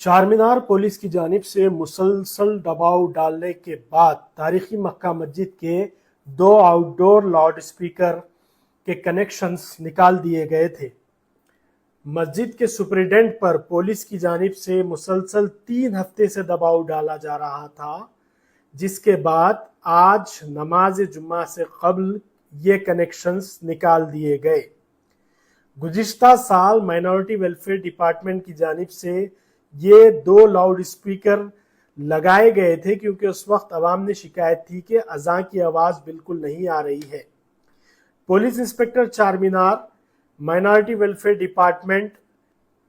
Charminar police की जानिब से मुसलसल दबाव डालने के बाद तारीखी मक्का मस्जिद के 2 आउटडोर लाउड स्पीकर के कनेक्शंस निकाल दिए गए थे। मस्जिद के सुपरिटेंडेंट पर पुलिस की जानिब से मुसलसल 3 हफ्ते से दबाव डाला जा रहा था, जिसके बाद आज नमाज जुम्मा से कबल ये कनेक्शंस निकाल दिए गए। गुज़िश्ता साल माइनॉरिटी वेलफेयर डिपार्टमेंट की जानिब से ये 2 लाउड स्पीकर लगाए गए थे क्योंकि उस वक्त अवाम ने शिकायत थी कि अज़ान की आवाज़ बिल्कुल नहीं आ रही है। Police inspector Charminar, minority welfare department,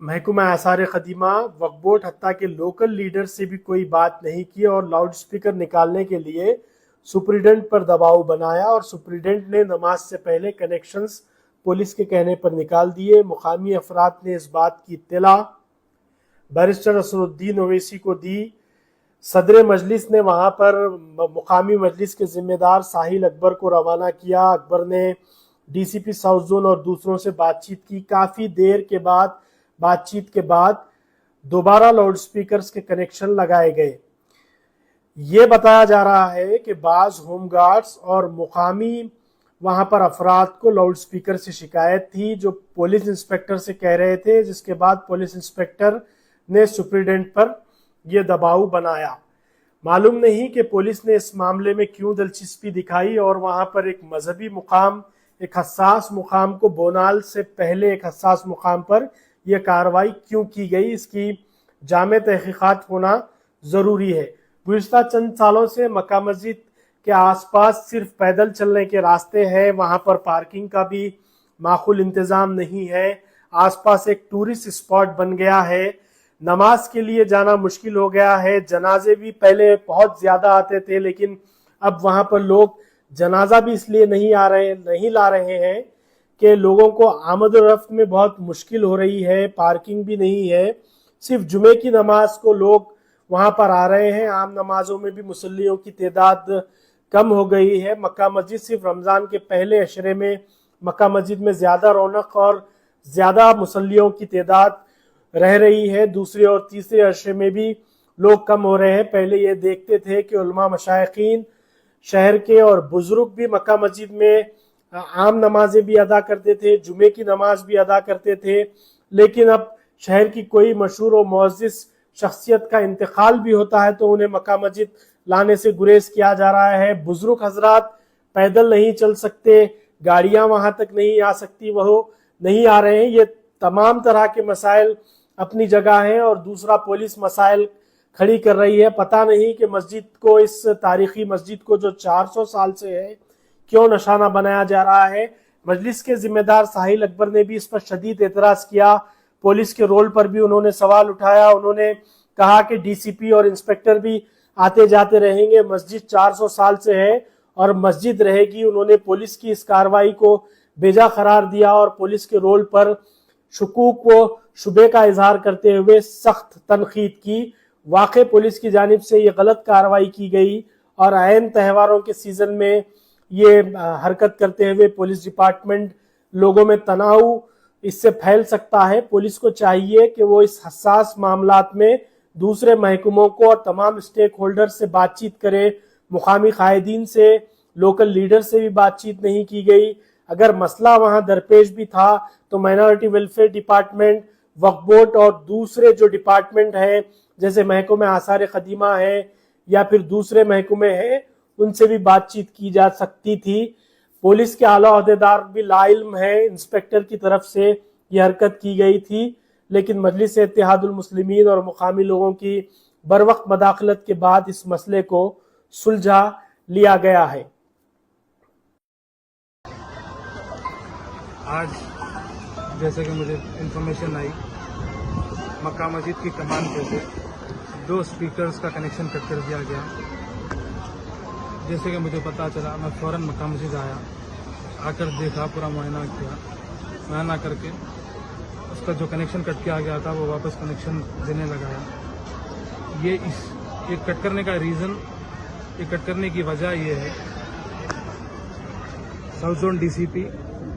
महकमा आसार ख़दीमा, वक्फ बोर्ड हत्ता के लोकल लीडर से भी कोई बात नहीं की और लाउड स्पीकर निकालने के लिए सुपरिटेंडेंट पर दबाव बनाया और सुपरिटेंडेंट ने नमाज से पहले कनेक्शंस पुलिस के कहने पर निकाल दिए। मुकामी अफराद ने इस बात की इत्तला बैरिस्टर असदुद्दीन ओवैसी को दी। सदर मजलिस ने वहां पर मुकामी मजलिस के जिम्मेदार साहिल अकबर को रवाना किया। अकबर ने डीसीपी साउथ जोन और दूसरों से बातचीत की। काफ़ी देर के बाद बातचीत के बाद दोबारा लाउड स्पीकर्स के कनेक्शन लगाए गए। ये बताया जा रहा है कि बाज़ होमगार्ड्स और मुकामी वहां पर अफराद को लाउड स्पीकर से शिकायत थी जो पुलिस इंस्पेक्टर से कह रहे थे, जिसके बाद पुलिस इंस्पेक्टर ने सुपरिटेंडेंट पर यह दबाव बनाया। मालूम नहीं कि पुलिस ने इस मामले में क्यों दिलचस्पी दिखाई और वहां पर एक मजहबी मुकाम, एक हसास मुकाम को बोनाल से पहले एक हसास मुकाम पर यह कार्रवाई क्यों की गई, इसकी जामे तहकीकात होना ज़रूरी है। गुज़िश्ता चंद सालों से मक्का मस्जिद के आसपास सिर्फ पैदल चलने के रास्ते हैं, वहां पर पार्किंग का भी माकूल इंतज़ाम नहीं है। आसपास एक टूरिस्ट स्पॉट बन गया है, नमाज के लिए जाना मुश्किल हो गया है। जनाजे भी पहले बहुत ज़्यादा आते थे, लेकिन अब वहां पर लोग जनाजा भी इसलिए नहीं ला रहे हैं कि लोगों को आमद और रफ्त में बहुत मुश्किल हो रही है, पार्किंग भी नहीं है। सिर्फ जुमे की नमाज को लोग वहां पर आ रहे हैं। आम नमाजों में भी मुसल्लियों की तादाद कम हो गई है। मक्का मस्जिद सिर्फ रमज़ान के पहले अशरे में मक्का मस्जिद में ज़्यादा रौनक और ज़्यादा मुसल्लियों की तादाद रह रही है। दूसरे और तीसरे अशरे में भी लोग कम हो रहे हैं। पहले ये देखते थे कि उलमा मशाइखीन शहर के और बुजुर्ग भी मक्का मस्जिद में आम नमाजें भी अदा करते थे, जुमे की नमाज भी अदा करते थे, लेकिन अब शहर की कोई मशहूर और मुअज़्ज़िज़ शख्सियत का इंतकाल भी होता है तो उन्हें मक्का मस्जिद लाने से गुरेज किया जा रहा है। बुजुर्ग हजरात पैदल नहीं चल सकते, गाड़ियां वहां तक नहीं आ सकती, वह नहीं आ रहे हैं। ये तमाम तरह के मसाइल अपनी जगह हैं और दूसरा पुलिस मसाइल खड़ी कर रही है। पता नहीं कि मस्जिद को, इस तारीखी मस्जिद को जो 400 साल से है, क्यों निशाना बनाया जा रहा है। मजलिस के जिम्मेदार साहिल अकबर ने भी इस पर शदीद एतराज किया। पुलिस के रोल पर भी उन्होंने सवाल उठाया। उन्होंने कहा कि डीसीपी और इंस्पेक्टर भी आते जाते रहेंगे, मस्जिद 400 साल से है और मस्जिद रहेगी। उन्होंने पुलिस की इस कार्रवाई को बेजा करार दिया और पुलिस के रोल पर शुकूक व शुबे का इजहार करते हुए सख्त तनकीद की। वाकई पुलिस की जानिब से ये गलत कार्रवाई की गई और ऐन त्यौहारों के सीजन में ये हरकत करते हुए पुलिस डिपार्टमेंट लोगों में तनाव इससे फैल सकता है। पुलिस को चाहिए कि वो इस हसास मामलात में दूसरे महकमों को और तमाम स्टेक होल्डर से बातचीत करे। मुकामी कायदीन से, लोकल लीडर से भी बातचीत नहीं की गई। अगर मसला वहां दरपेश भी था तो माइनॉरिटी वेलफेयर डिपार्टमेंट, वक्फ बोर्ड और दूसरे जो डिपार्टमेंट हैं जैसे महकमे आसार ख़दीमा है या फिर दूसरे महकमे हैं, उनसे भी बातचीत की जा सकती थी। पुलिस के आला अहदेदार भी लाइल्म है, इंस्पेक्टर की तरफ से यह हरकत की गई थी, लेकिन मजलिस इत्तेहादुल मुस्लिमीन और मुकामी लोगों की बरवक्त मदाखलत के बाद इस मसले को सुलझा लिया गया है। आज जैसे कि मुझे इंफॉर्मेशन आई, मक्का मस्जिद की कमान पे से 2 स्पीकर्स का कनेक्शन कट कर दिया गया। जैसे कि मुझे पता चला, मैं फ़ौरन मक्का मस्जिद आया, आकर देखा, पूरा मुआयना किया। मुआयना करके उसका जो कनेक्शन कट किया गया था वो वापस कनेक्शन देने लगाया। ये कट करने का रीज़न, ये कट करने की वजह ये है, south zone DCP,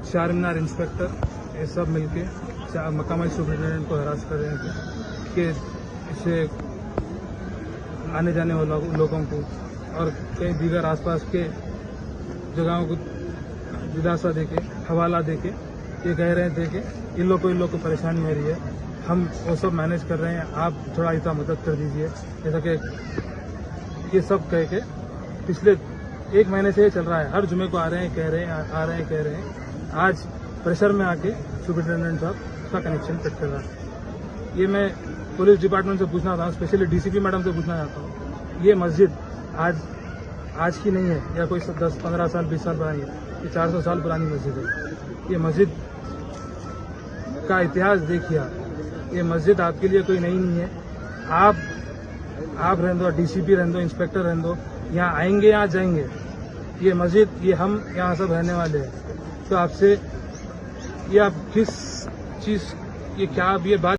Charminar inspector, ये सब मिलके मक्का मस्जिद सुपरिटेंडेंट को हरास कर रहे थे कि इससे आने जाने वाले लोगों को और कई दीगर आसपास के जगहों को दिलासा देके हवाला देके ये कह रहे थे कि इन लोगों को परेशानी हो रही है, हम वो सब मैनेज कर रहे हैं, आप थोड़ा इतना मदद कर दीजिए। जैसा कि ये सब कह के पिछले 1 महीने से ये चल रहा है, हर जुमे को आ रहे हैं कह रहे हैं, आ रहे हैं कह रहे हैं। आज प्रेशर में आके सुपरिटेंडेंट साहब उसका कनेक्शन कट कर रहा है। ये मैं पुलिस डिपार्टमेंट से पूछना चाहता हूँ, स्पेशली डीसीपी मैडम से पूछना चाहता हूँ, ये मस्जिद आज की नहीं है या कोई 10, 15 साल 20 साल पुरानी है, ये 400 साल पुरानी मस्जिद है। ये मस्जिद का इतिहास देखिए आप, ये मस्जिद आपके लिए कोई नई नहीं है। आप रहने दो, डीसीपी रहने दो, इंस्पेक्टर रहने दो, यहाँ आएंगे यहाँ जाएंगे, ये मस्जिद ये हम यहाँ सब रहने वाले हैं। तो आपसे ये आप किस चीज़ ये क्या आप ये बात